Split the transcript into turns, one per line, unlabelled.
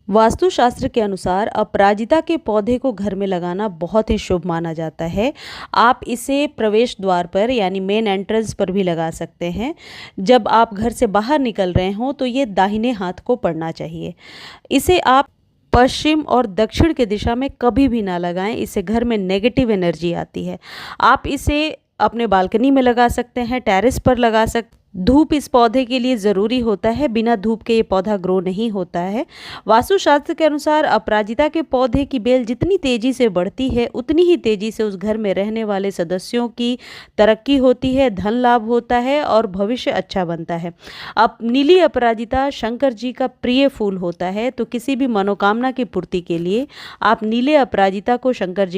वास्तुशास्त्र के अनुसार अपराजिता के पौधे को घर में लगाना बहुत ही शुभ माना जाता है। आप इसे प्रवेश द्वार पर यानी मेन एंट्रेंस पर भी लगा सकते हैं। जब आप घर से बाहर निकल रहे हों तो ये दाहिने हाथ को पड़ना चाहिए। इसे आप पश्चिम और दक्षिण की दिशा में कभी भी ना लगाएं, इससे घर में नेगेटिव एनर्जी आती है। आप इसे अपने बालकनी में लगा सकते हैं, टेरेस पर लगा सकते। धूप इस पौधे के लिए ज़रूरी होता है, बिना धूप के ये पौधा ग्रो नहीं होता है। वास्तुशास्त्र के अनुसार अपराजिता के पौधे की बेल जितनी तेज़ी से बढ़ती है उतनी ही तेज़ी से उस घर में रहने वाले सदस्यों की तरक्की होती है, धन लाभ होता है और भविष्य अच्छा बनता है। अब नीली अपराजिता शंकर जी का प्रिय फूल होता है, तो किसी भी मनोकामना की पूर्ति के लिए आप नीले अपराजिता को शंकर जी